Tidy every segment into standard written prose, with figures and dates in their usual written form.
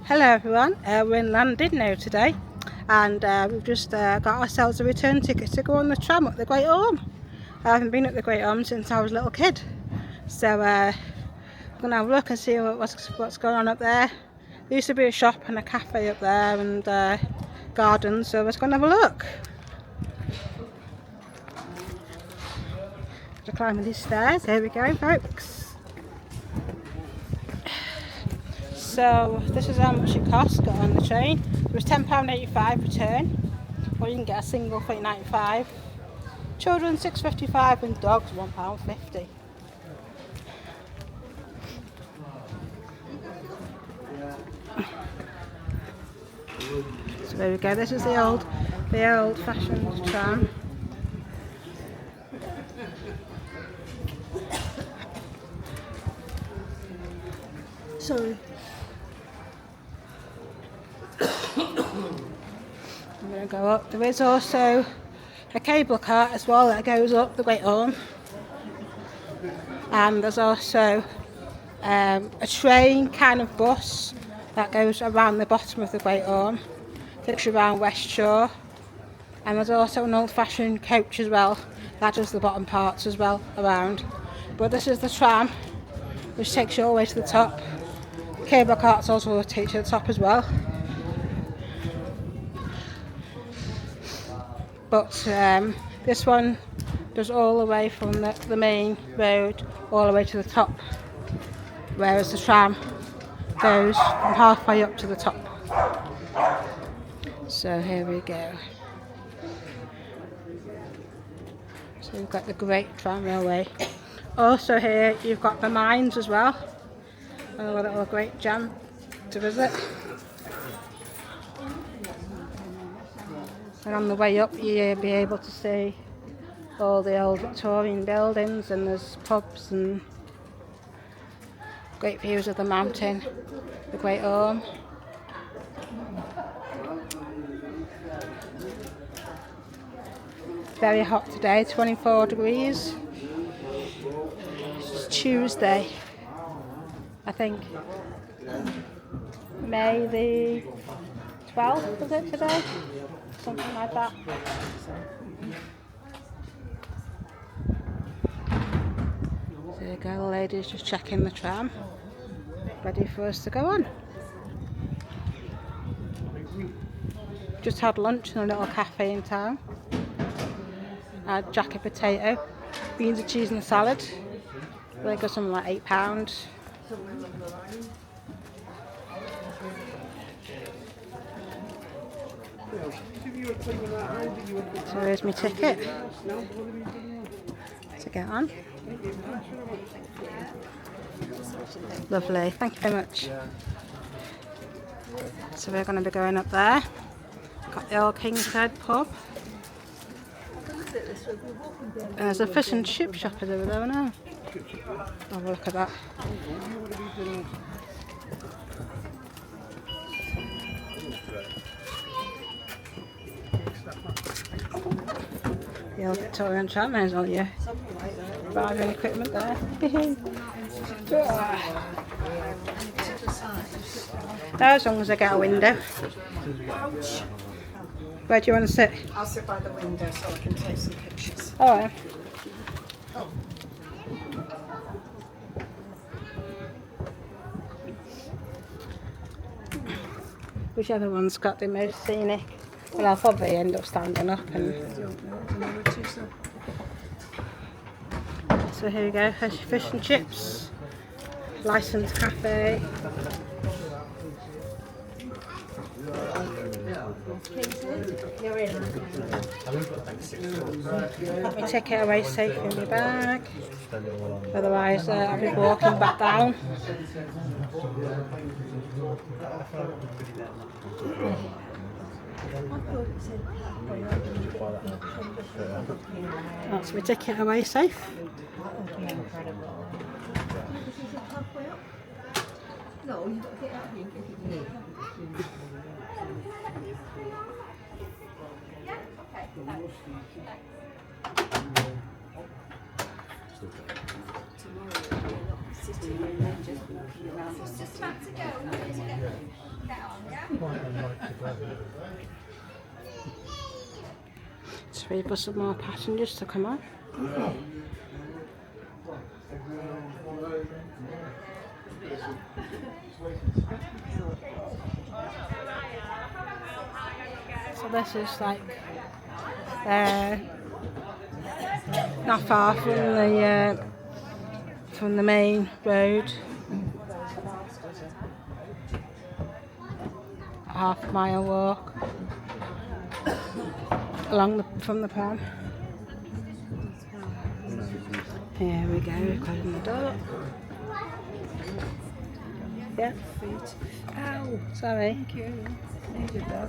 Hello everyone, we're in Llandudno today and we've just got ourselves a return ticket to go on the tram at the Great Orme. I haven't been at the Great Orme since I was a little kid, so we're going to have a look and see what's going on up there. There used to be a shop and a cafe up there and gardens, so let's go and have a look. To climb these stairs, here we go folks. So this is how much it costs to get on the train. It was £10.85 return, or you can get a single for £8.95. Children £6.55 and dogs £1.50. So there we go. This is the old-fashioned tram. Sorry. I'm going to go up. There is also a cable car as well that goes up the Great Orme, and there's also a train kind of bus that goes around the bottom of the Great Orme, takes you around West Shore, and there's also an old-fashioned coach as well that does the bottom parts as well around. But this is the tram, which takes you all the way to the top. The cable cars also take you to the top as well. But this one goes all the way from the main road all the way to the top, whereas the tram goes from halfway up to the top. So here we go. So we've got the Great Tram Railway. Also here you've got the mines as well. Another little great jam to visit. And on the way up you'll be able to see all the old Victorian buildings, and there's pubs and great views of the mountain, the Great Orme. Very hot today, 24 degrees. It's Tuesday, I think. May the 12th, was it today? Something like that. There you go, the lady's just checking the tram, ready for us to go on. Just had lunch in a little cafe in town. I had jacket potato, beans and cheese and a salad. I think it was something like £8. So here's my ticket to get on. Lovely, thank you very much. So we're going to be going up there. Got the old King's Head pub. There's a fish and chip shop over there now. Have a look at that. The old Victorian tram, there's all your driving equipment there. As long as I get a window. Where do you want to sit? I'll sit by the window so I can take some pictures. Alright. Whichever one's got the most scenic. Well, I'll probably end up standing up and... So here we go, fish and chips, licensed cafe. Put my ticket away safe in my bag, otherwise I'll be walking back down. That's my ticket away safe. No, you don't get out here. It's just about to go. Quite unlike today. Just wait for some more passengers to come on. So this is like not far from the main road. A half-mile walk from the pram. Here we go, we're closing the door. Yeah. Ow, sorry. Thank you. Needed that.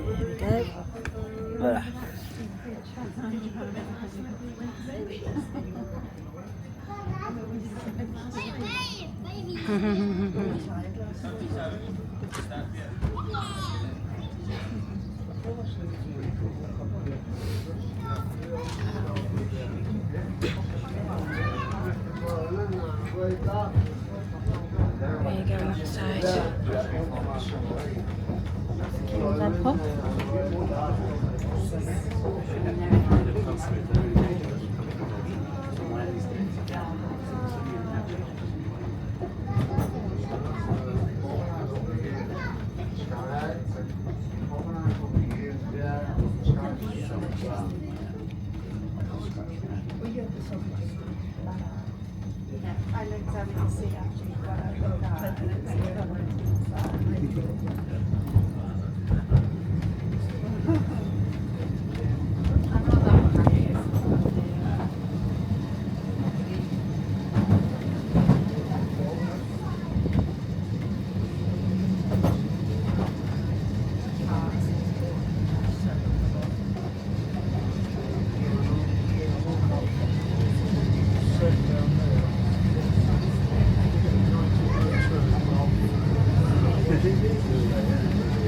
Here we go. There you go on that side. Is that pop? I looked at it to see actually what I looked at and it's Did he?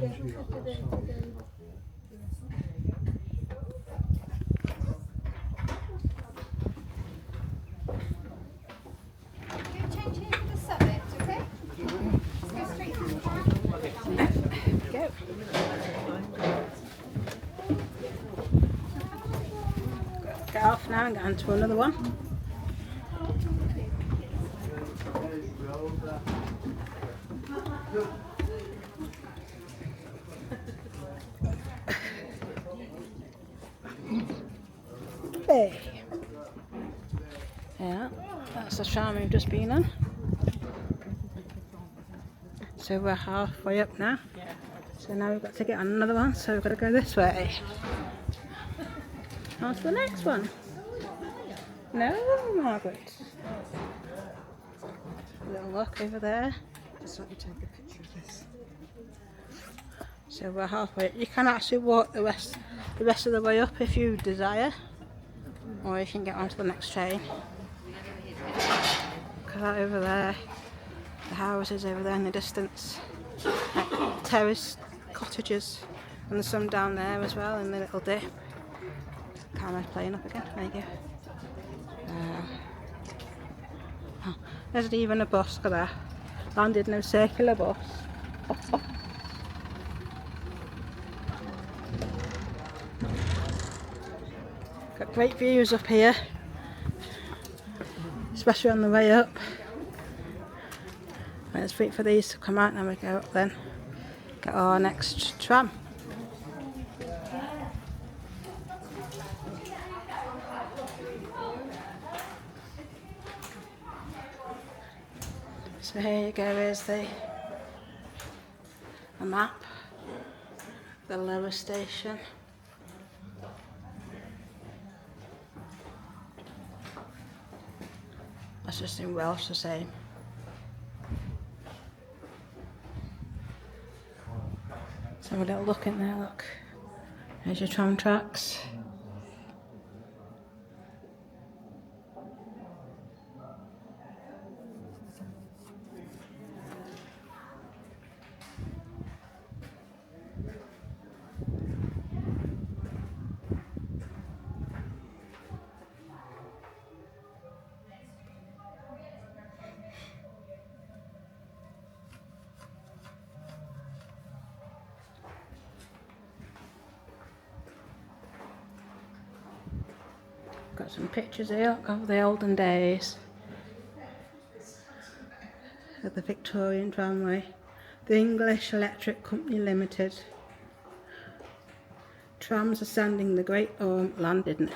change the other side. Can you change here for the summit, okay? Let's go straight to the tram. Go. Get off now and get onto another one. Hey. Yeah, that's the tram we've just been on. So we're halfway up now. So now we've got to get on another one, so we've got to go this way. On to the next one. No, Margaret. A little look over there. Just let me take a picture of this. So we're halfway. You can actually walk the rest of the way up if you desire, or you can get onto the next train. Look at that over there. The houses over there in the distance, like terrace cottages, and there's some down there as well in the little dip. Camera's playing up again. There you go. Oh, there's even a bus. Look at that. Llandudno circular bus. Got great views up here, especially on the way up. Let's wait for these to come out and then we go up then. Get our next tram. So here you go, here's the map, the lower station. That's just in Welsh the same. Let's have a little look in there, look. There's your tram tracks. Got some pictures here of the olden days of the Victorian tramway. The English Electric Company Limited. Trams ascending the Great Orme, Llandudno.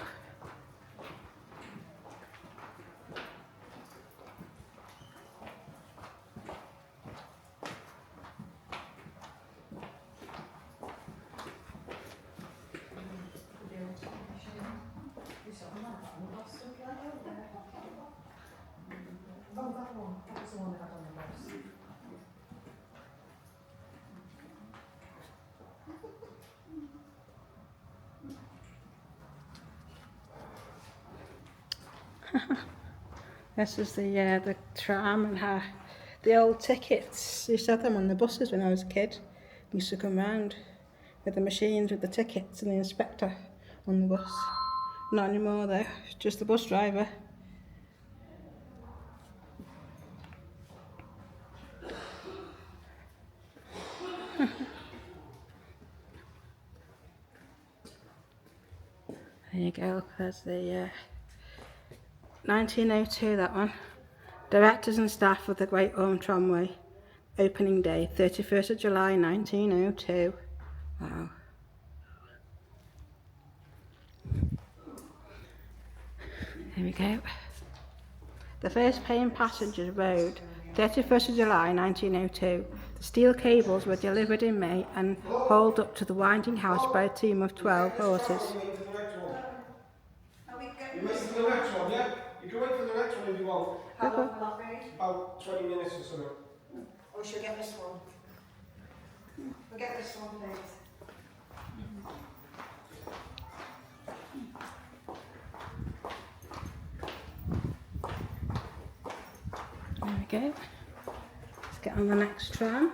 Oh, that one. That was the one that had on the bus. This is the tram and how the old tickets. Used to have them on the buses when I was a kid. We used to come round with the machines with the tickets and the inspector on the bus. Not anymore though, just the bus driver. There you go, there's the 1902, that one. Directors and staff of the Great Orme Tramway. Opening day, 31st of July 1902. Wow. Here we go. The first paying passengers rode 31st of July 1902. The steel cables were delivered in May and hauled up to the winding house by a team of 12 horses. You're missing the next one, yeah? You can wait for the next one if you want. How long will that be? About 20 minutes or so. Or should we get this one? We'll get this one, please. There we go. Let's get on the next tram.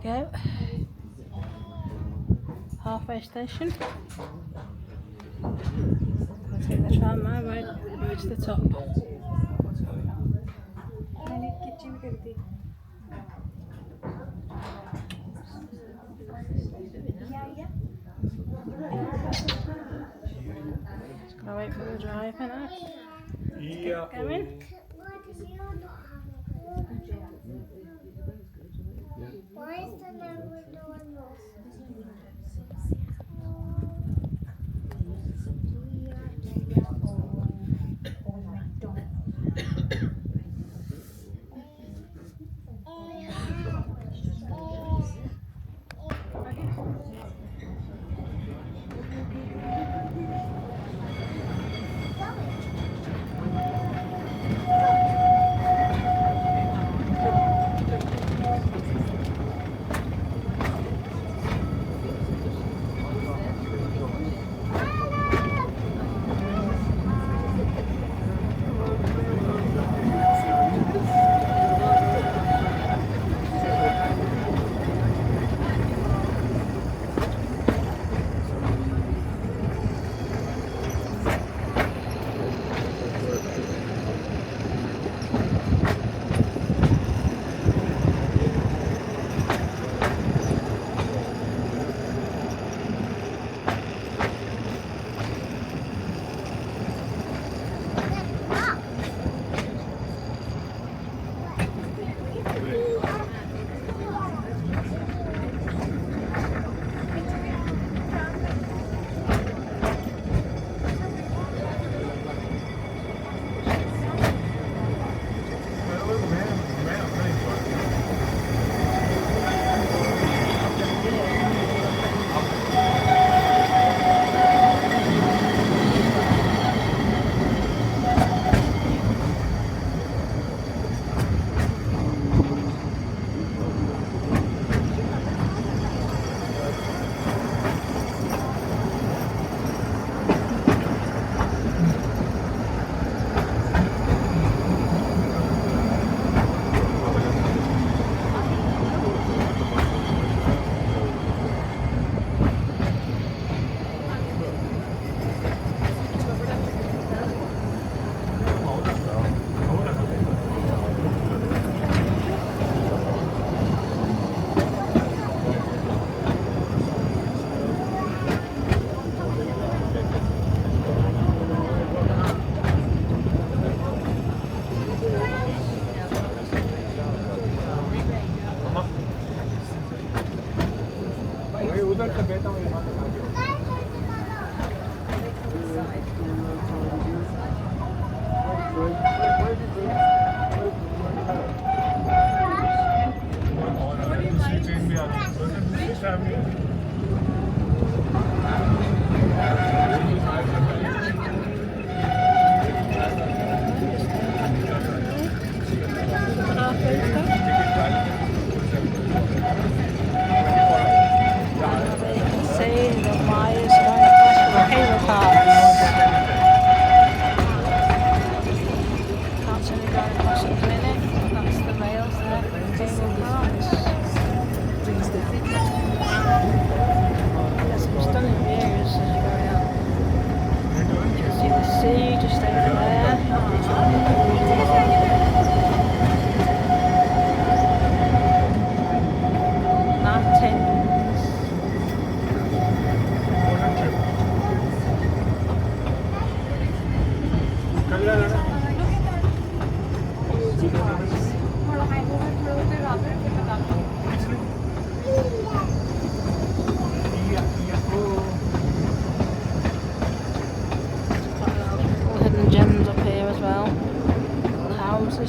go. Halfway station. I'll take the tram now, right to the top. Just gonna wait for the driver now. Yeah. Going. Why is the Llandudno North?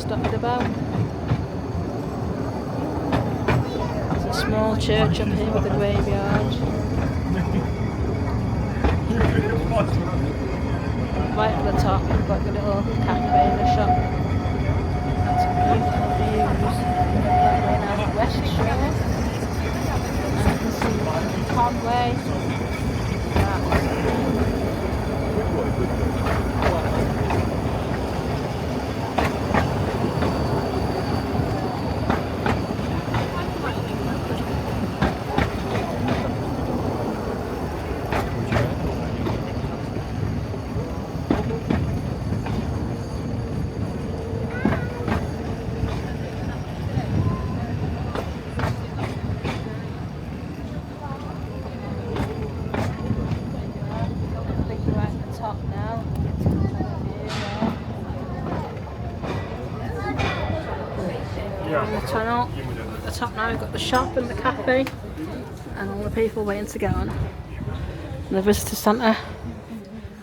Dotted about. There's a small church up here with a graveyard. Right at the top, we've got the little cafe and a shop. That's some beautiful views. Going out of West Shore. And you can see Conway. tunnel. At the top now we've got the shop and the cafe and all the people waiting to get on. And the visitor centre.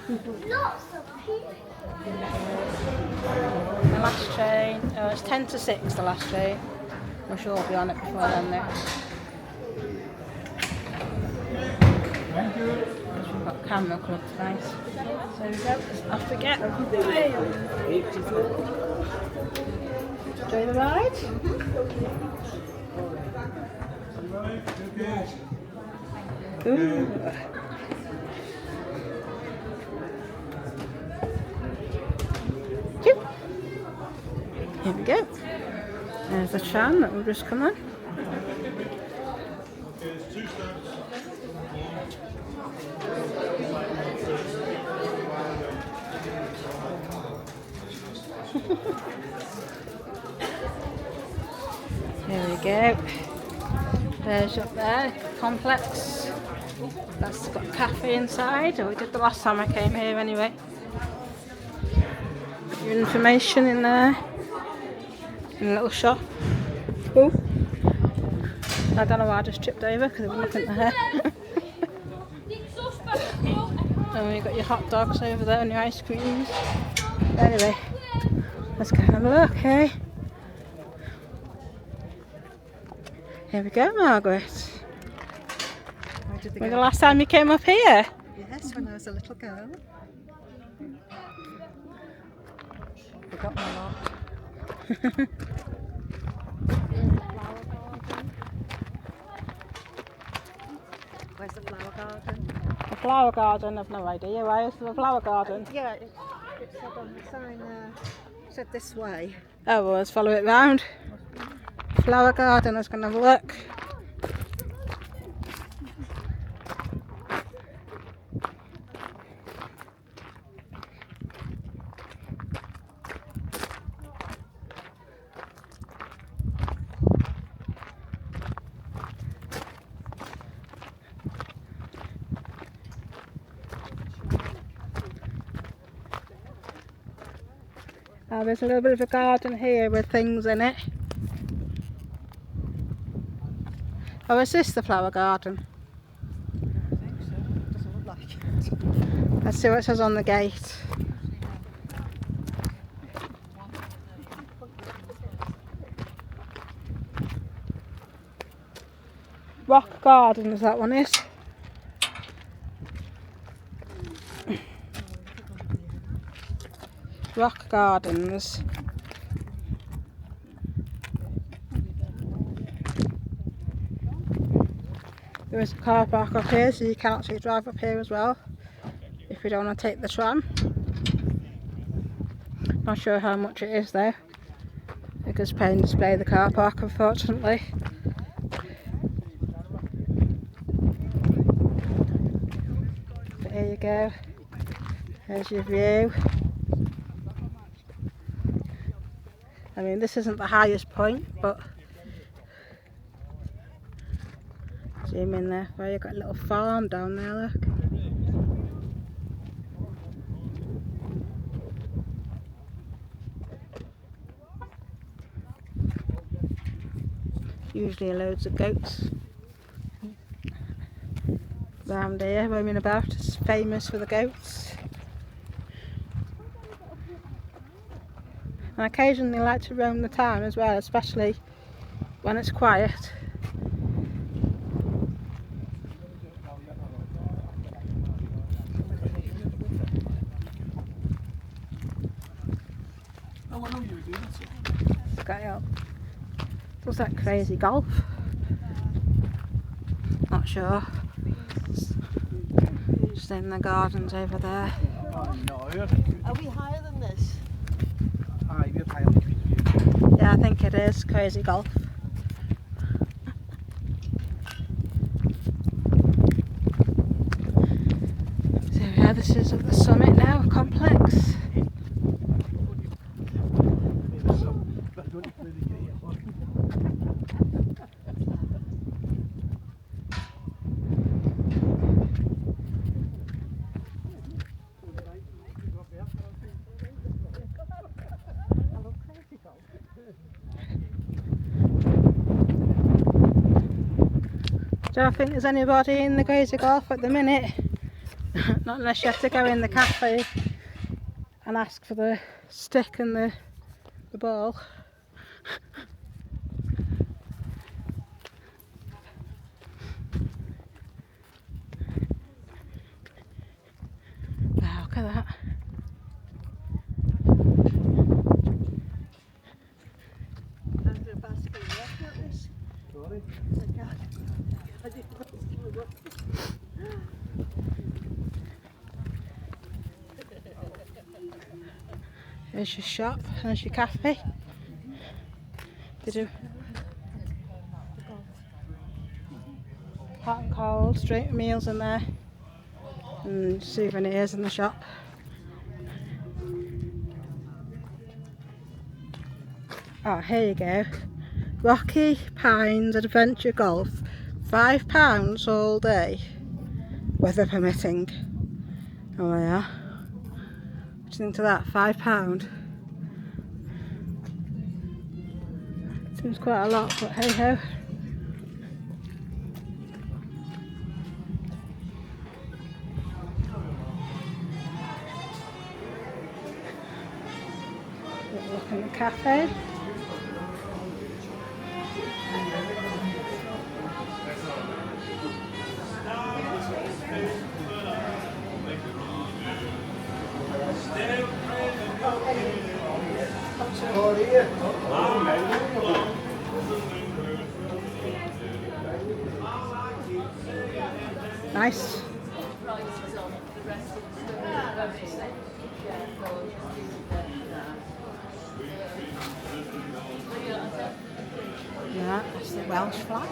Lots of people. The last train, it's 10 to 6 the last train. I'm sure we'll be on it before then though. We've got camera club tonight. So we go, off we get. Enjoy the ride? Ooh. Here we go. There's the tram that will just come on. There we go. There's up there, complex. That's got a cafe inside. We did the last time I came here anyway. Your information in there. In a little shop. Oh, I don't know why I just tripped over because there was nothing there. And you've got your hot dogs over there and your ice creams. Anyway, let's go and have a look, eh? Here we go, Margaret. When the last time you came up here? Yes, when I was a little girl. Forgotten a lot. Where's the flower garden? The flower garden, I've no idea. Why is there a flower garden? Yeah, it said on the sign, said this way. Oh, well, let's follow it round. Flower garden, let's go and have a look. There's a little bit of a garden here with things in it. Oh, is this the flower garden? I think so. Doesn't look like it. Let's see what it says on the gate. Rock Garden, is that one is? Rock Gardens. There is a car park up here, so you can actually drive up here as well if you don't want to take the tram. Not sure how much it is though, because paying to display the car park, unfortunately. But here you go. There's your view. I mean, this isn't the highest point, but zoom in there. Well, you've got a little farm down there, look. Usually loads of goats round here, roaming about. It's famous for the goats. And occasionally they like to roam the town as well, especially when it's quiet. Got up. Looks like Crazy Golf. Not sure. Just in the gardens over there. Are we higher than this? Yeah, I think it is Crazy Golf. So yeah, this is at the summit now, complex. Don't think there's anybody in the Grazer Golf at the minute. Not unless you have to go in the cafe and ask for the stick and the ball. Wow, look at that. There's your shop, there's your cafe. They do hot and cold, straight meals in there, and souvenirs in the shop. Oh, here you go. Rocky Pines Adventure Golf. £5 all day, weather permitting. Oh yeah. What do you think to that? £5. Seems quite a lot, but hey ho. Look in the cafe. Nice. Yeah, that's the Welsh flag.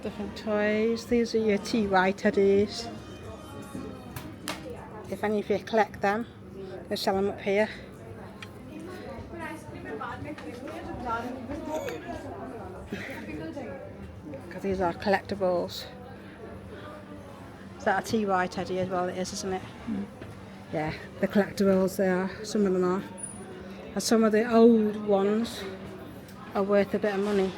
Different toys. These are your TY teddies. If any of you collect them, they sell them up here. Because these are collectibles. Is that a TY teddy as well? It is, isn't it? Mm. Yeah, the collectibles they are. Some of them are. And some of the old ones are worth a bit of money.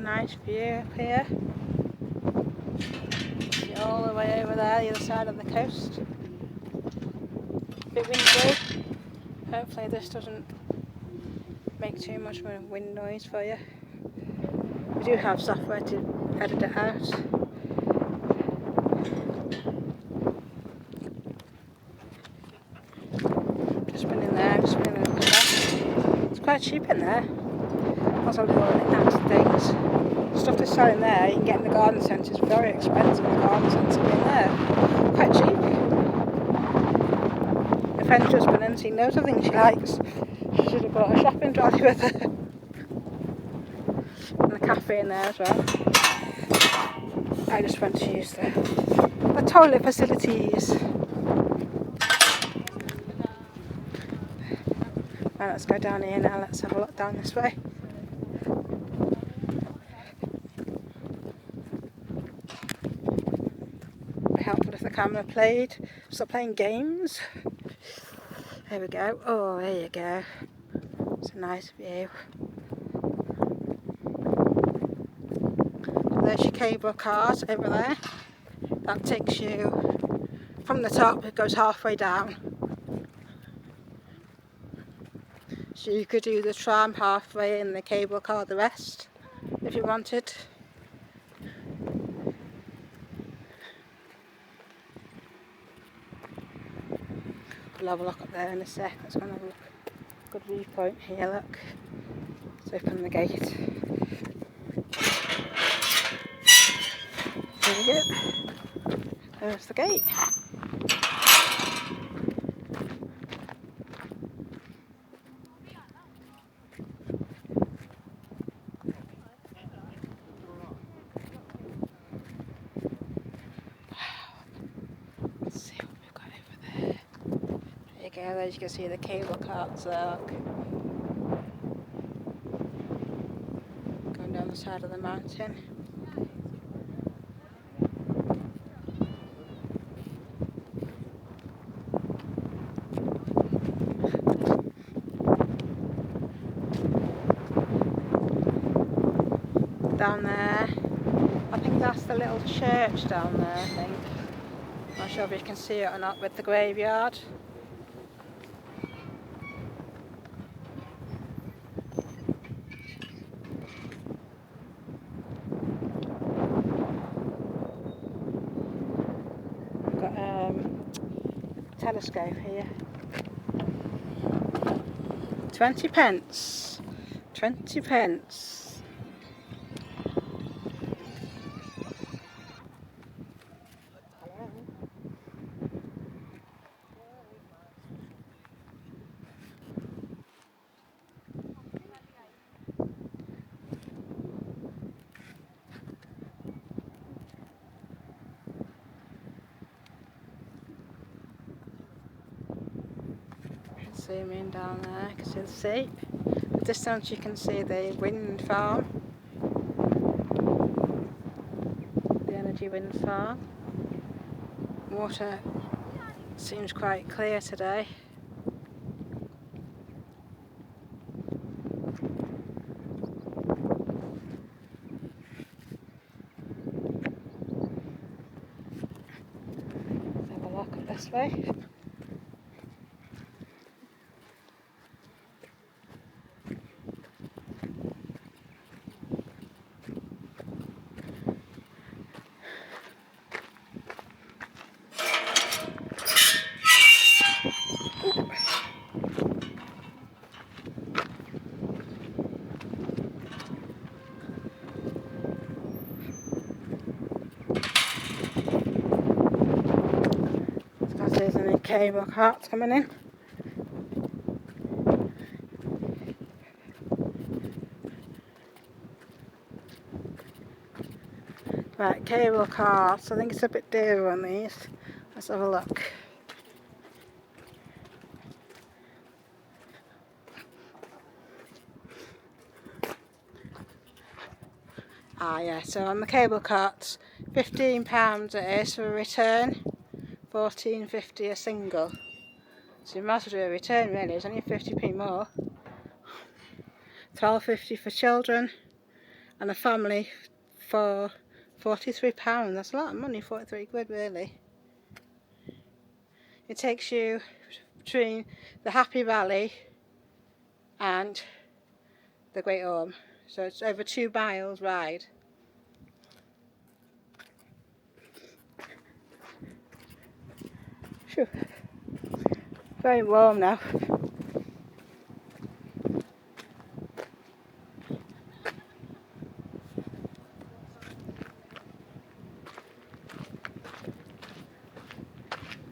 Nice view up here. See all the way over there, the other side of the coast. Bit windy. Hopefully this doesn't make too much of a wind noise for you. We do have software to edit it out. Just been in there, just been in there. It's quite cheap in there. Lots of little knickknacks and things. Stuff they're selling there, you can get in the garden centre. It's very expensive in the garden centre being there. Quite cheap. My friend's just been in, seen loads of things she likes. She should have brought a shopping trolley with her. And a cafe in there as well. I just went to use the toilet facilities. Right, let's go down here now. Let's have a look down this way. Helpful if the camera played. Stop playing games. There we go. Oh, there you go. It's a nice view. There's your cable cars over there. That takes you from the top. It goes halfway down. So you could do the tram halfway and the cable car the rest, if you wanted. We'll have a look up there in a sec. Let's go and have a look. Good viewpoint here, look. Let's open the gate. There we go. There's the gate. Let's see what we've got over there. There you go, there you can see the cable carts there, look. Going down the side of the mountain. Down there, I think that's the little church down there, I think. Not sure if you can see it or not with the graveyard. We've got a telescope here. 20 pence. 20 pence. Zoom in down there, you can see the sea. At the distance you can see the wind farm. The energy wind farm. Water seems quite clear today. Let's have a look at this way. There's any cable carts coming in. Right, cable carts. I think it's a bit dearer on these. Let's have a look. Ah yeah, so on the cable carts, £15 it is for a return. £14.50 a single. So you might as well do a return really, it's only 50p more. £12.50 for children and a family for £43. That's a lot of money, 43 quid really. It takes you between the Happy Valley and the Great Orme. So it's over 2 miles ride. Phew. Very warm now.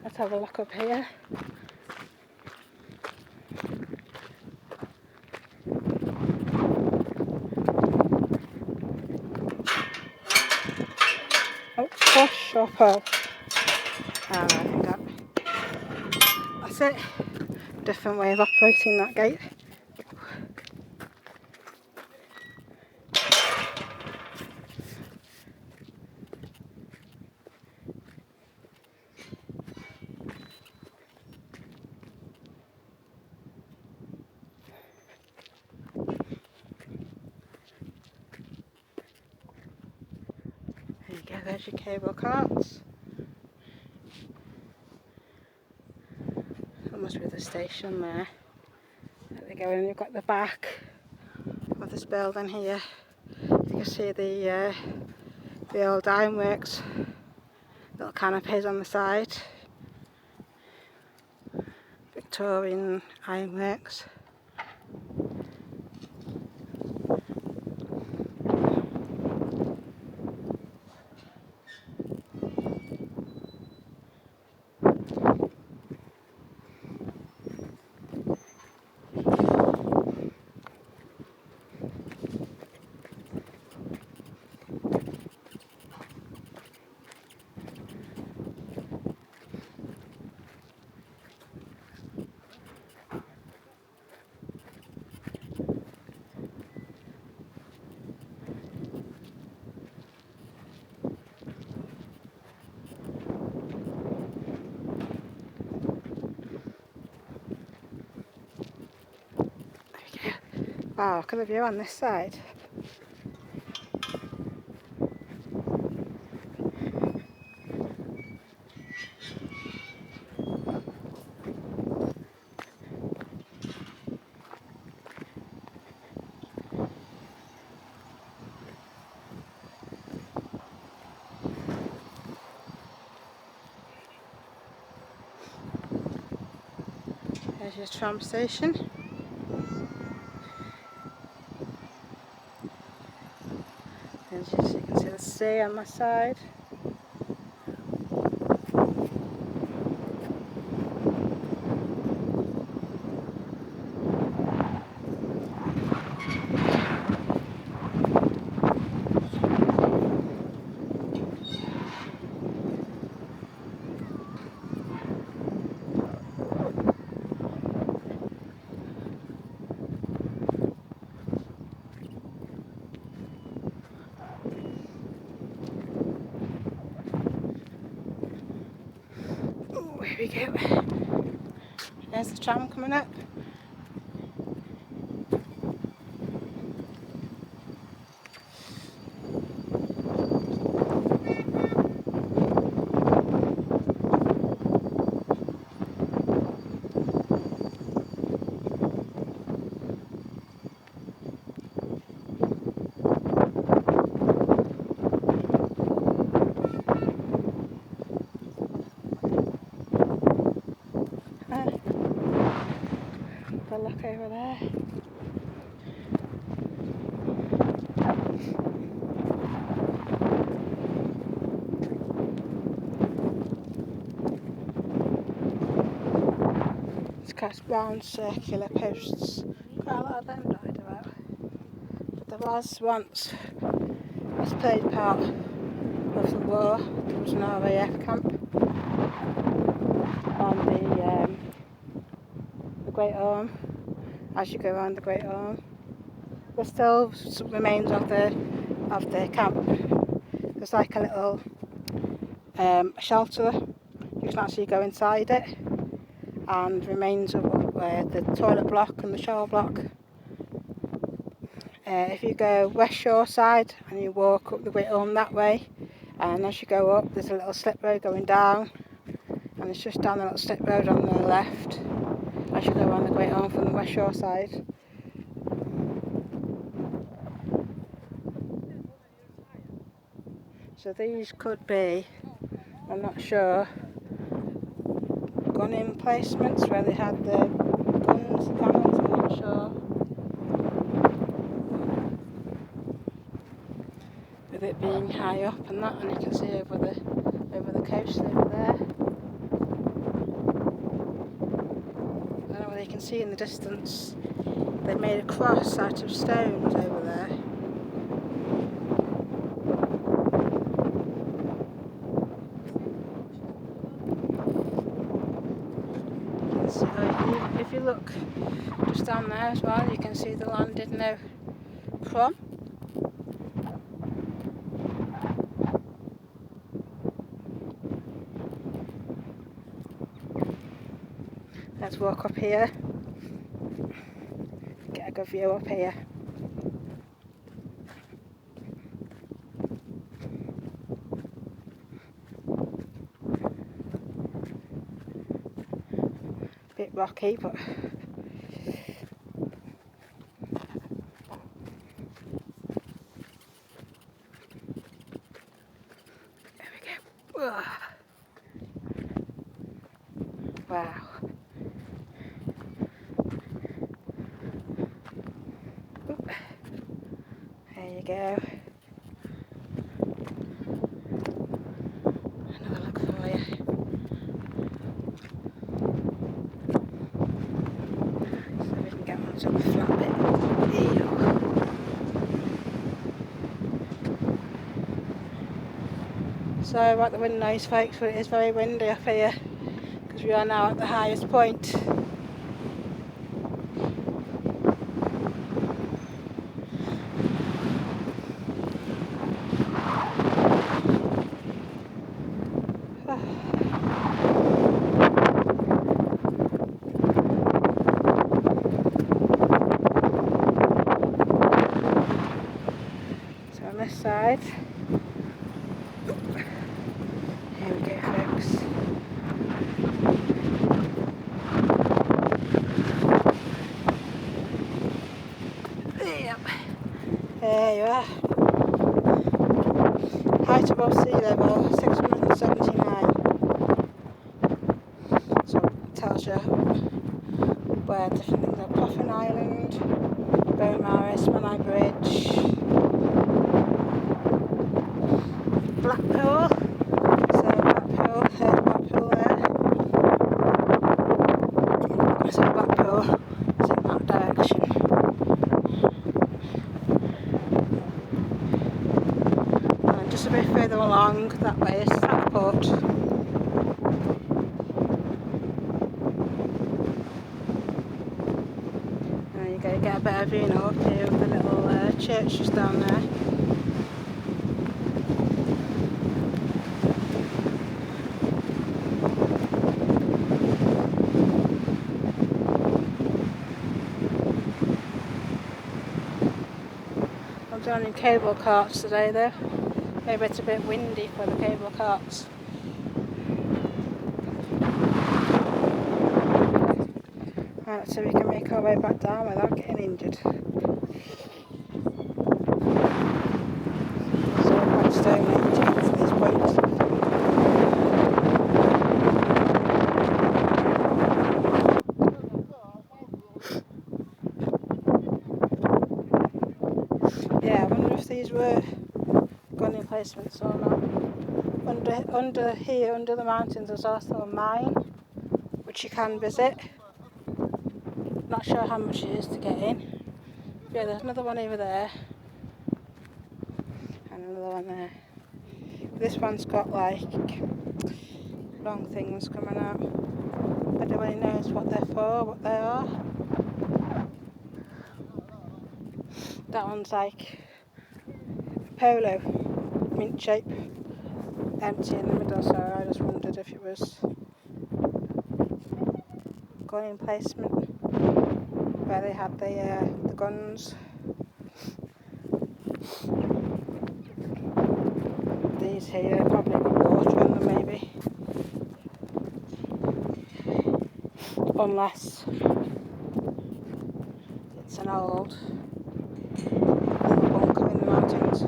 Let's have a look up here. Oh, push or pull. Ah, I think that's it. Different way of operating that gate. There you go, there's your cable carts. That must be the station there. There we go, and you've got the back of this building here. You can see the old ironworks, little canopies on the side, Victorian ironworks. Wow, look at the view on this side. There's your tram station. As you can see the sea on my side. Oh, here we go. There's the tram coming up. Have a look over there. It's got round circular posts. Quite a lot of them died out. But there was once, this played part of the war. There was an RAF camp on the Great Orme. As you go around the Great Orme, there's still some remains of the camp. There's like a little shelter. You can actually go inside it, and remains of the toilet block and the shower block. If you go West Shore side and you walk up the Great Orme that way, and as you go up there's a little slip road going down, and it's just down the little slip road on the left as you go around the Great Orme from the West Shore side. So these could be, I'm not sure, gun emplacements where they had the guns, the cannons, I'm not sure. With it being high up and that, and you can see over the coast over there. I don't know whether you can see in the distance, they made a cross out of stones over there. So if you look just down there as well, you can see the Llandudno North. Let's walk up here, get a good view up here. Bit rocky, but Ugh. Wow. Oop. There you go. Another look for you. So we can get onto the flat bit. Ew. Sorry about the wind noise, folks, but it is very windy up here because we are now at the highest point. So on this side, here we go, folks. Yep. There you are. Height above sea level 679. So it tells you where different things are. Coffin Island, Bone Maris, Manai Bridge, Blackpool. So Blackpool, there's Blackpool there. So Blackpool is in that direction. And just a bit further along that way is Southport. There you go, get a better view now up here with the little church just down there. I'm joining cable carts today though. Maybe it's a bit windy for the cable carts. Right, so we can make our way back down without getting injured. So we're quite stony to get to this point. Yeah, I wonder if these were gun emplacements or not. Under here, under the mountains, there's also a mine which you can visit. Not sure how much it is to get in. Yeah, there's another one over there. And another one there. This one's got like long things coming out. I don't really know what they're for, what they are. That one's like polo, mint shape, empty in the middle, so I just wondered if it was gun emplacement where they had the guns. These here probably got water in them maybe. Unless it's an old little bunker in the mountains.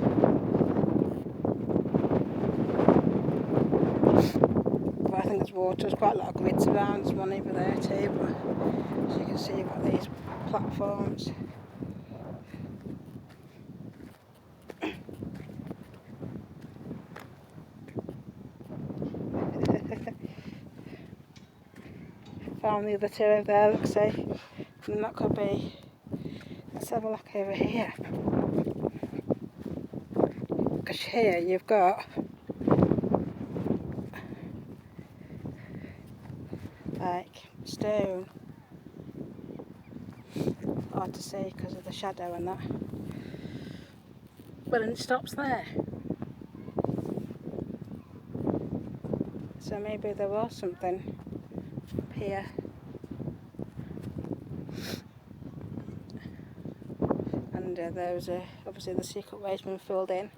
But I think there's water, there's quite a lot of grids around, there's one over there too, but as you can see you've got these platforms. Found the other two over there, let's see. And that could be, let's have a look over here. Because here you've got like stone. Hard to see because of the shadow and that. But then it stops there. So maybe there was something up here. And there was obviously the secret way's been filled in.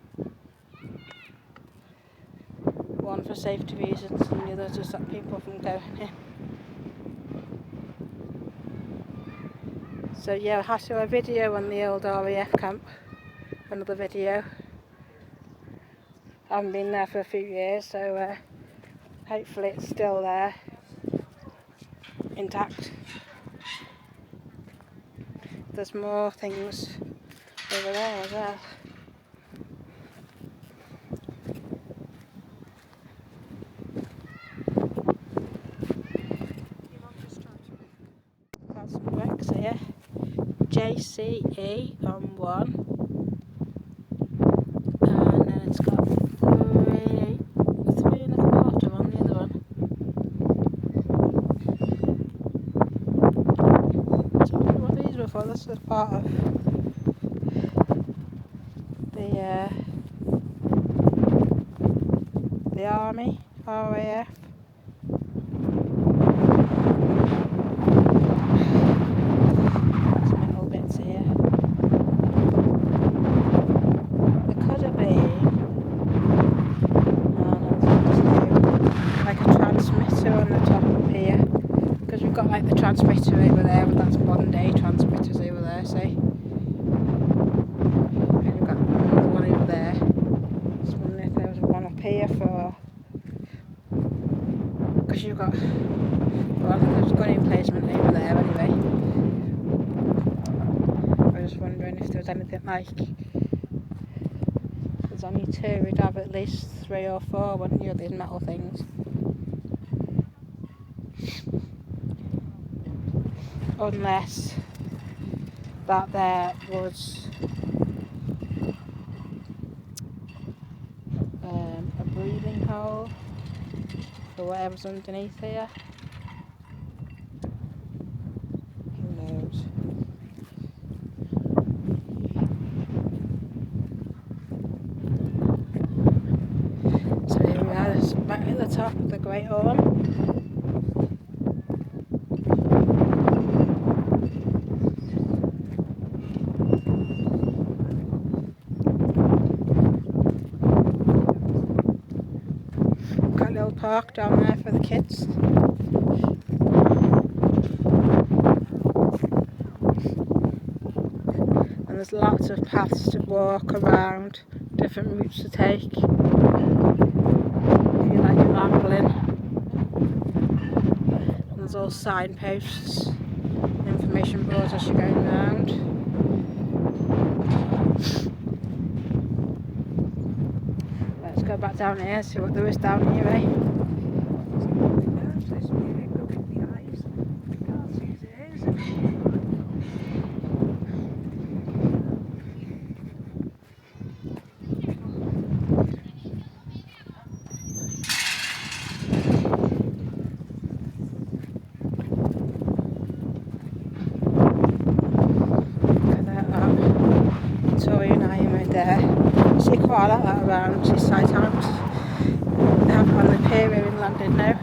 One for safety reasons and the other to stop people from going in. So yeah, I have to do a video on the old RAF camp. Another video. I haven't been there for a few years, so hopefully it's still there, intact. There's more things over there as well. Got some bricks here. JCE on one. And then it's got 3.25 on the other one. So I wonder what these were for. This is part of the Army, RAF. Some little bits here. There could have been, like a transmitter on the top up here, because we've got like the transmitter over there, but that's modern day transmitters over there, see? And we've got another one over there. Just wondering if there was one up here for, because you've got, well, I think there's gun emplacement over there anyway. I was just wondering if there was anything like, there's only two, we'd have at least 3 or 4, wouldn't you, these metal things? Unless that there was a breathing hole for whatever's underneath here. Who knows? So here we are, this back at the top of the Great Orme. Got a little park down there for the kids. And there's lots of paths to walk around, different routes to take if you like rambling. And there's all signposts, information boards as you're going around. Let's go back down here, see what there is down here, eh? See quite a lot of that around seaside towns. They have it on the pier here in Llandudno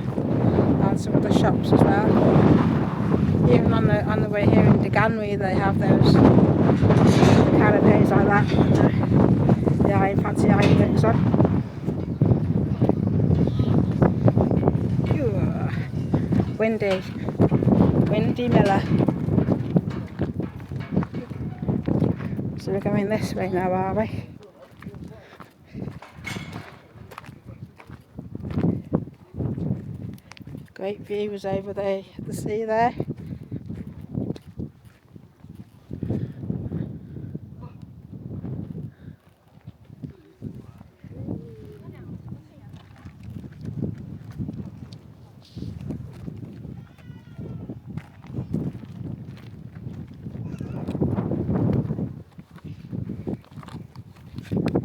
and some other shops as well. Even on the way here in Deganwy they have those kind of days like that. The iron, fancy iron bits on. Ooh, windy Miller. So we're going this way now, are we? Great views over the sea there.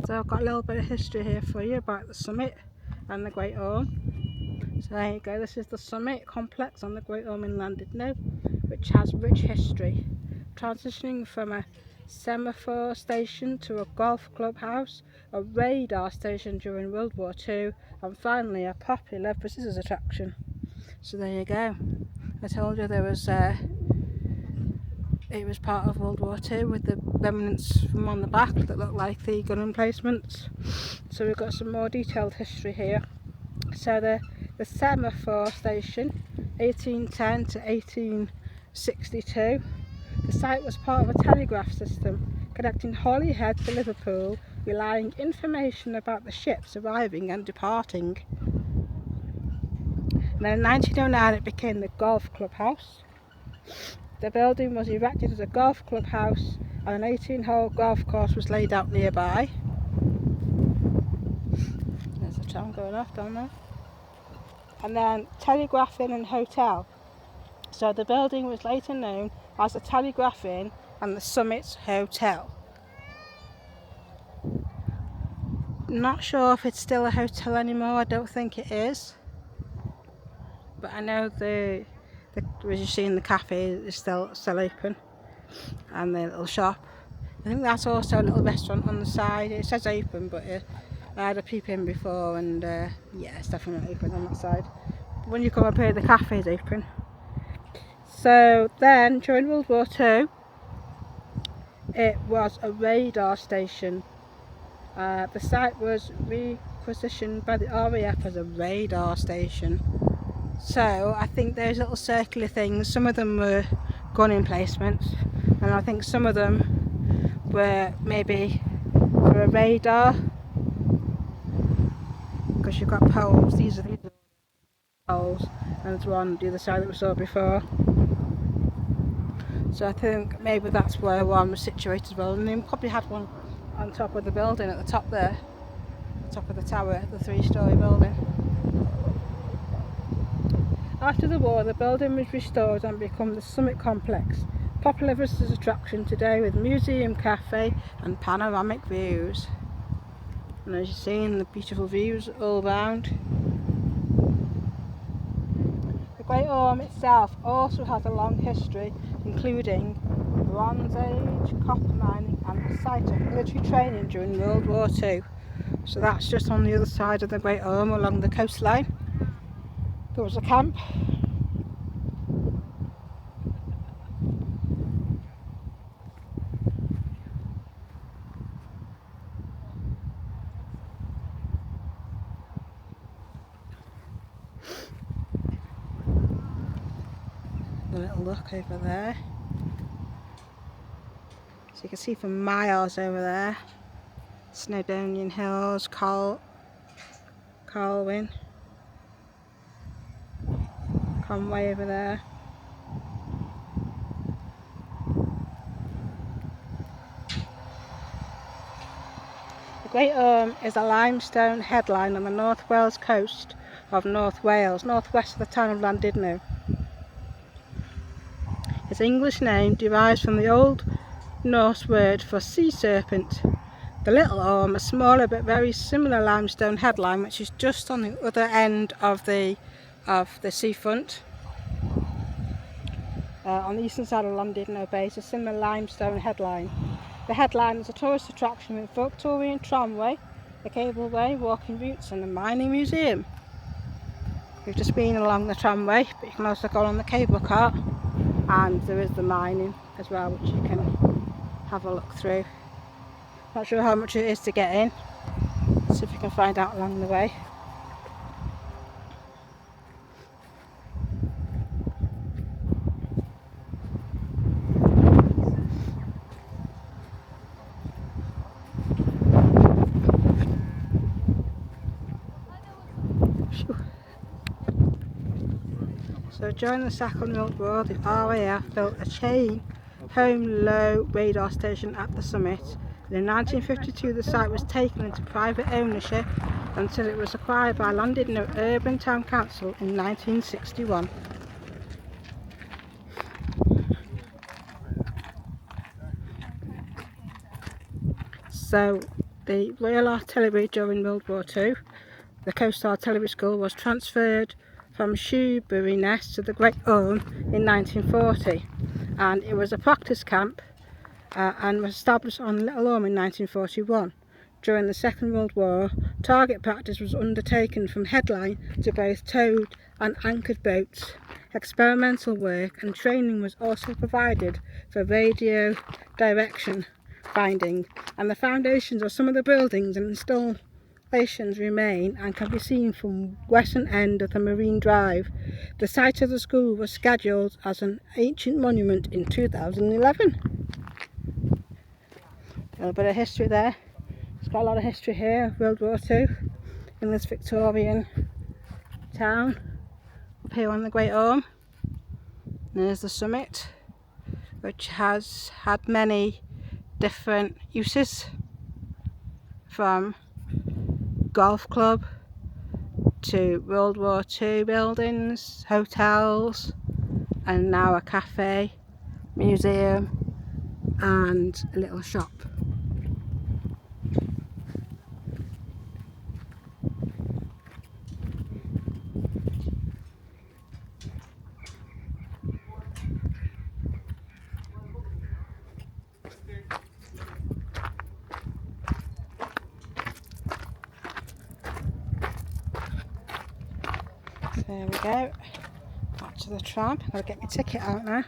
So I've got a little bit of history here for you about the summit and the Great Orme. So there you go, this is the summit complex on the Great Orme in Llandudno, which has rich history, transitioning from a semaphore station to a golf clubhouse, a radar station during World War II, and finally a popular visitors attraction. So there you go. I told you there was it was part of World War II with the remnants from on the back that look like the gun emplacements. So we've got some more detailed history here. So the semaphore station, 1810 to 1862. The site was part of a telegraph system connecting Holyhead to Liverpool relaying information about the ships arriving and departing. And then in 1909 it became the golf clubhouse. The building was erected as a golf clubhouse and an 18-hole golf course was laid out nearby. There's a tram going off down there. And then Telegraph Inn and Hotel. So the building was later known as the Telegraph Inn and the Summit Hotel. Not sure if it's still a hotel anymore, I don't think it is. But I know as you see in the cafe is still open. And the little shop. I think that's also a little restaurant on the side. It says open, but I had a peep in before and yeah, it's definitely open on that side. But when you come up here, the cafe is open. So then, during World War II, it was a radar station. The site was requisitioned by the RAF as a radar station. So I think those little circular things, some of them were gun emplacements, and I think some of them were maybe for a radar, because you've got poles. These are poles, and there's one on the other side that we saw before. So I think maybe that's where one was situated as well, and they probably had one on top of the building at the top there, the top of the tower, the 3-storey building. After the war, the building was restored and became the Summit Complex, popular visitors attraction today with museum, cafe and panoramic views. And as you're seeing, the beautiful views all round. The Great Orme itself also has a long history, including Bronze Age, copper mining and the site of military training during World War II. So that's just on the other side of the Great Orme along the coastline. There was a camp. A little look over there. So you can see for miles over there. Snowdonian Hills, Carlwyn. Conway over there. The Great Orme is a limestone headland on the North Wales coast of North Wales, northwest of the town of Llandudno. Its English name derives from the Old Norse word for sea serpent. The Little Orme, a smaller but very similar limestone headland, which is just on the other end of the seafront. On the eastern side of Llandudno Bay is a similar limestone headline. The headline is a tourist attraction with Victorian tramway, a cableway, walking routes and a mining museum. We've just been along the tramway, but you can also go on the cable car, and there is the mining as well, which you can have a look through. Not sure how much it is to get in. See if you can find out along the way. So during the Second World War, the RAF built a chain home low radar station at the summit. And in 1952 the site was taken into private ownership until it was acquired by Llandudno Urban Town Council in 1961. So the Royal Artillery during World War II, the Coast Artillery School, was transferred from Shoeburyness to the Great Orme in 1940, and it was a practice camp and was established on Little Orme in 1941. During the Second World War, target practice was undertaken from headline to both towed and anchored boats. Experimental work and training was also provided for radio direction finding, and the foundations of some of the buildings and installations remain and can be seen from western end of the Marine Drive. The site of the school was scheduled as an ancient monument in 2011. A little bit of history there. It's got a lot of history here, World War II, in this Victorian town. Up here on the Great Orme. There's the summit, which has had many different uses, from golf club to World War II buildings, hotels, and now a cafe, museum and a little shop. There we go, back to the tram. I've got to get my ticket out now.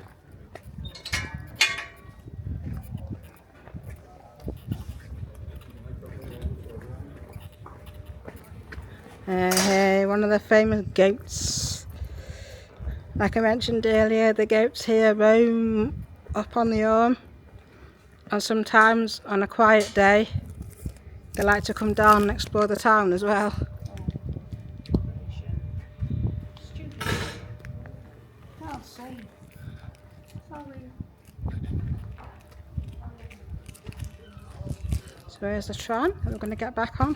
One of the famous goats. Like I mentioned earlier, the goats here roam up on the Orme, and sometimes on a quiet day they like to come down and explore the town as well. So here's the tram that we're going to get back on.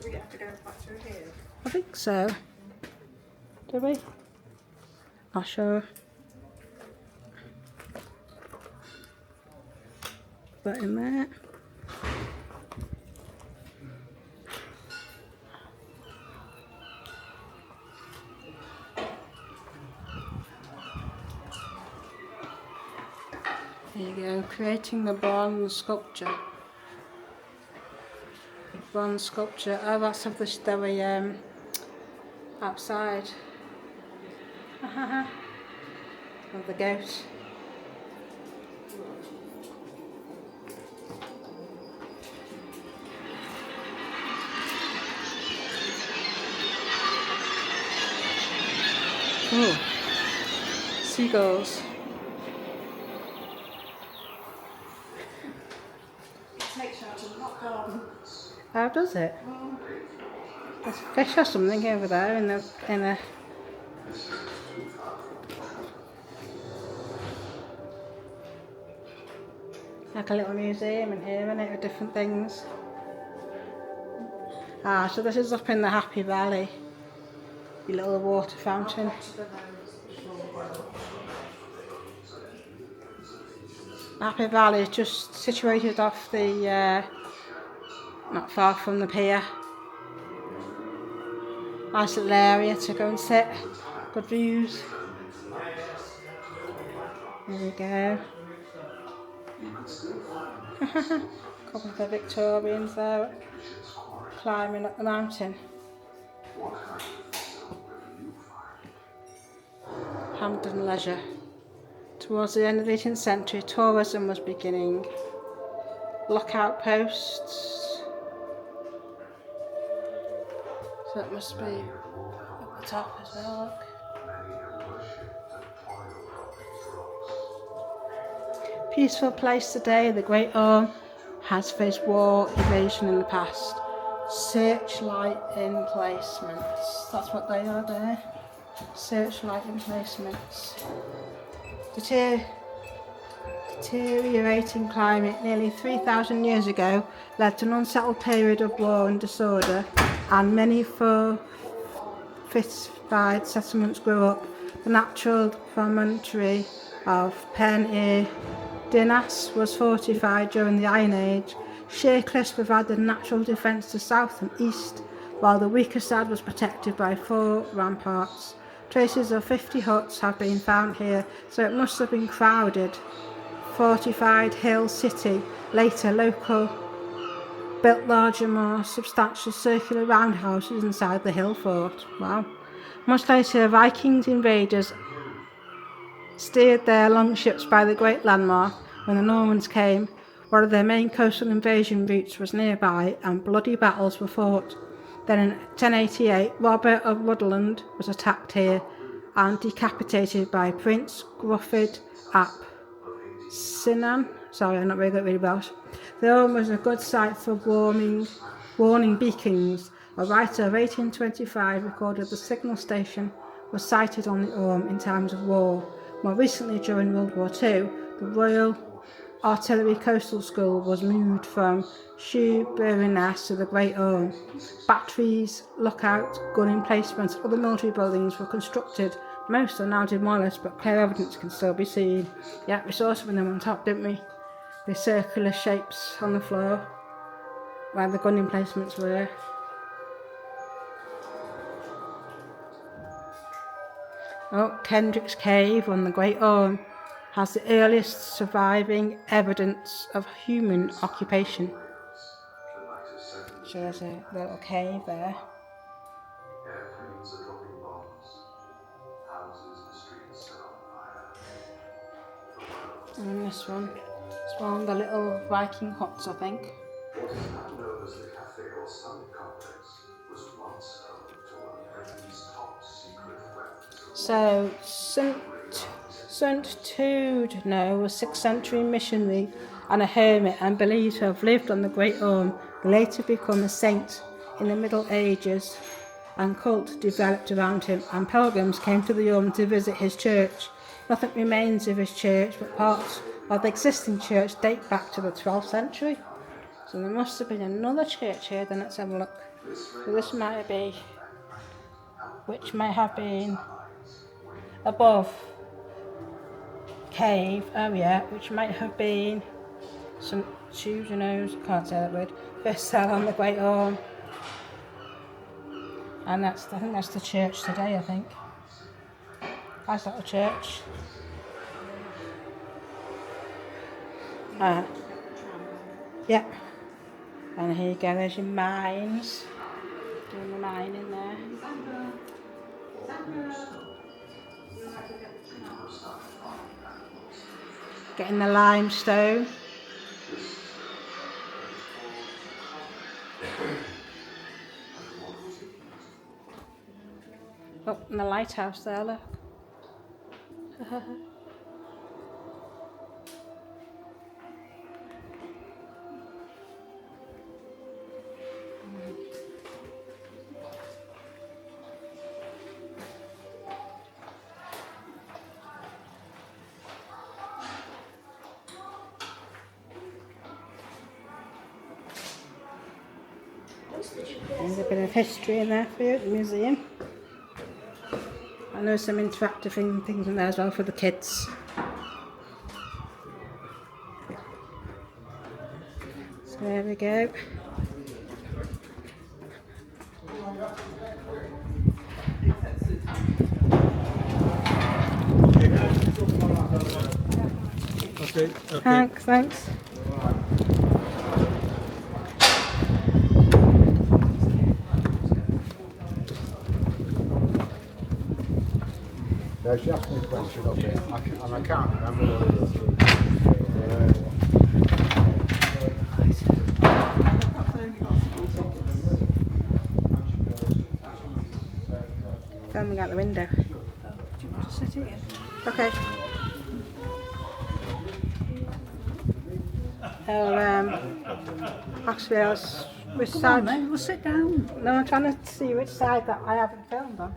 Do we have to go back through here? I think so. Do we? Not sure. Put that in there. There you go, creating the bronze sculpture. Bronze sculpture. Oh, that's of the outside. Of the goat. Oh, seagulls. Makes out a rock garden. How does it? There's fish or something over there in a like a little museum in here, isn't it, with different things. Ah, so this is up in the Happy Valley. Your little water fountain. Happy Valley is just situated off the, not far from the pier. Nice little area to go and sit. Good views. There we go. A couple of the Victorians there climbing up the mountain. Hampton Leisure. Towards the end of the 18th century, tourism was beginning. Lookout posts. So it must be up the top as well, look. Peaceful place today, the Great Orme has faced war, invasion in the past. Searchlight emplacements. That's what they are there. Searchlight emplacements. Deteriorating climate nearly 3,000 years ago led to an unsettled period of war and disorder, and many fortified settlements grew up. The natural promontory of Pen y Dinas was fortified during the Iron Age. Sheer cliffs provided natural defence to south and east, while the weaker side was protected by 4 ramparts. Traces of 50 huts have been found here, so it must have been crowded. Fortified hill city, later local, built larger, more substantial circular roundhouses inside the hill fort. Wow. Much later, Vikings invaders steered their longships by the great landmark when the Normans came. One of their main coastal invasion routes was nearby and bloody battles were fought. Then in 1088, Robert of Rutland was attacked here and decapitated by Prince Gruffydd ap Cynan. Sorry, I'm not really good at reading Welsh. The Orme was a good site for warning beacons. A writer of 1825 recorded the signal station was sighted on the Orme in times of war. More recently, during World War II, the Royal Artillery Coastal School was moved from Shoeburyness to the Great Orme. Batteries, lookout, gun emplacements, and other military buildings were constructed. Most are now demolished, but clear evidence can still be seen. Yeah, we saw some of them on top, didn't we? The circular shapes on the floor where the gun emplacements were. Oh, Kendrick's Cave on the Great Orme has the earliest surviving evidence of human occupation. So there's a little cave there. Airplanes are dropping bombs. Houses and streets are on fire. And this one. It's one of the little Viking huts, I think. What is now known as the Cafe or Summit Complex was once home to one of Britain's top secret weapons. So, St. Tudno was a 6th century missionary and a hermit and believed to have lived on the Great Orme, later become a saint in the Middle Ages, and cult developed around him, and pilgrims came to the Orme to visit his church. Nothing remains of his church, but parts of the existing church date back to the 12th century. So there must have been another church here, then let's have a look. So this might be, which may have been above cave, oh yeah, which might have been some Tudno's, can't say that word, first cell on the Great Orme. And I think that's the church today, I think. That's not a church. Yeah. And here you go, there's your mines. Doing the mine in there. Getting the limestone. Oh, and the lighthouse there, look. There's a bit of history in there for you at the museum. I know some interactive things in there as well for the kids. So there we go. Okay. Thanks. She asked me a question, okay, and I can't remember what it is. Filming out the window. Do you want to sit here? Okay. Actually, which Come on side? then, we'll sit down. No, I'm trying to see which side that I haven't filmed on.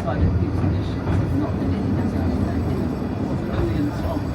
outside of these conditions, it's not that it has a million songs.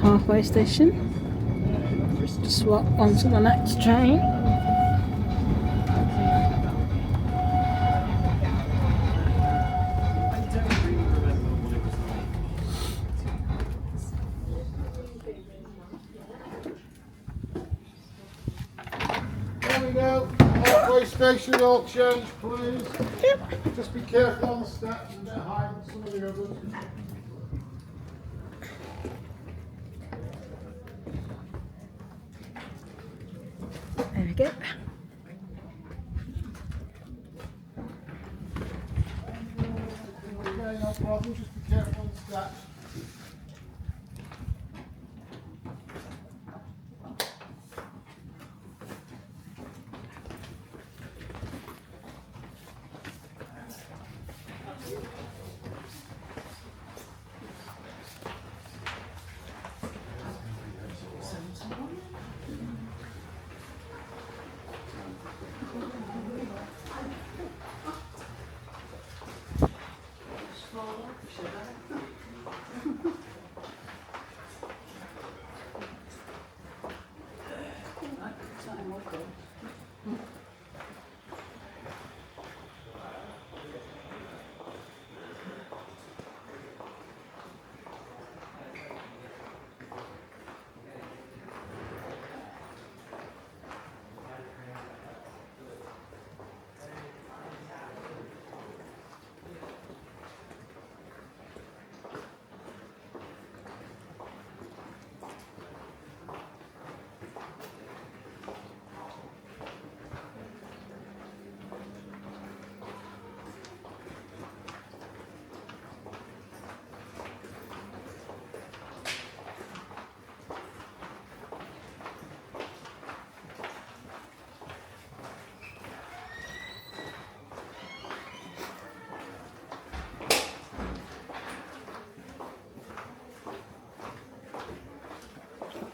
Halfway station. Just swap onto the next train. There we go. Halfway station, all change, please. Yep. Just be careful on the steps and a bit higher than some of the others. There we go. Okay, no problem. Just be careful on the steps.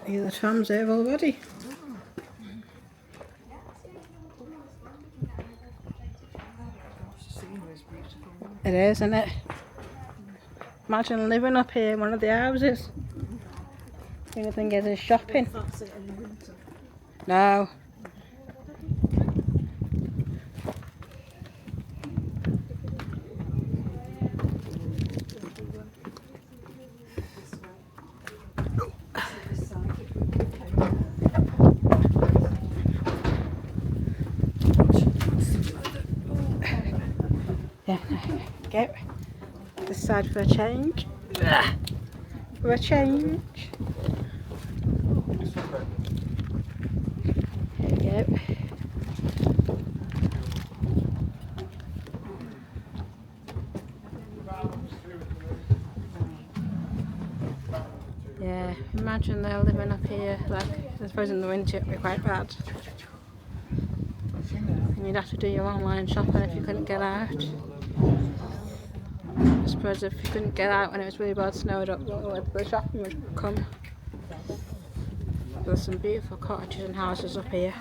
Yeah, the tram's there already. It is, isn't it? Imagine living up here in one of the houses. The only thing is shopping. No. Yeah, go. This side for a change. For a change. There we go. Yeah, imagine they're living up here, like, I suppose in the winter it'd be quite bad. And you'd have to do your online shopping if you couldn't get out. I suppose if you couldn't get out when it was really bad snow, I don't know whether the shopping would come. There's some beautiful cottages and houses up here.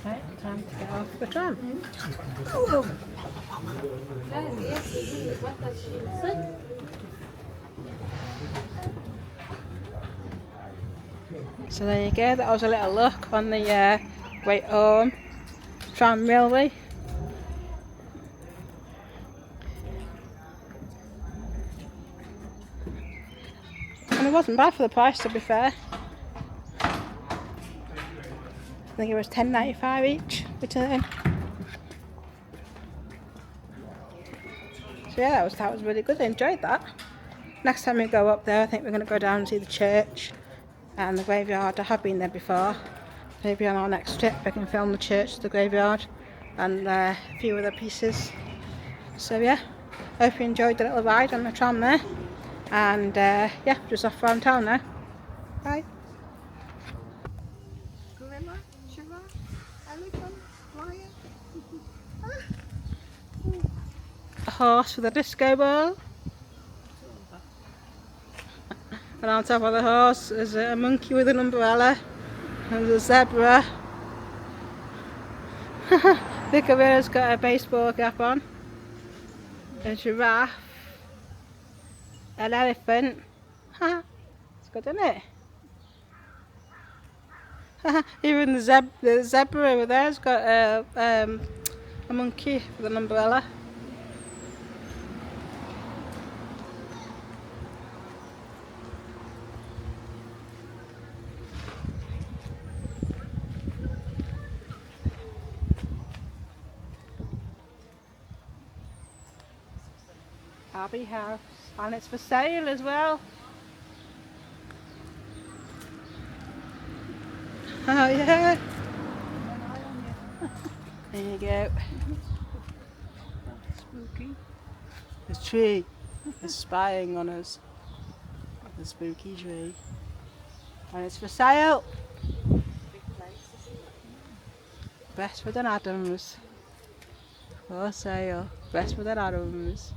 Right, time to get off the tram. So there you go, that was a little look on the Great Orme Tram Railway. And it wasn't bad for the price, to be fair. I think it was £10.95 each return. So yeah, that was really good. I enjoyed that. Next time we go up there, I think we're going to go down and see the church and the graveyard. I have been there before. Maybe on our next trip we can film the church, the graveyard, and a few other pieces. So yeah, hope you enjoyed the little ride on the tram there. And yeah, just off around town now. Bye. Gorilla, giraffe, elephant, lion. A horse with a disco ball. And on top of the horse is a monkey with an umbrella. And there's a zebra. The gorilla's got a baseball cap on. A giraffe. An elephant. It's good, isn't it? Even the zebra over there's got a monkey with an umbrella. Abbey House, and it's for sale as well. Oh yeah. There you go. Spooky. The tree is spying on us. The spooky tree. And it's for sale. Bestford and Adams. For sale. Bestford and Adams.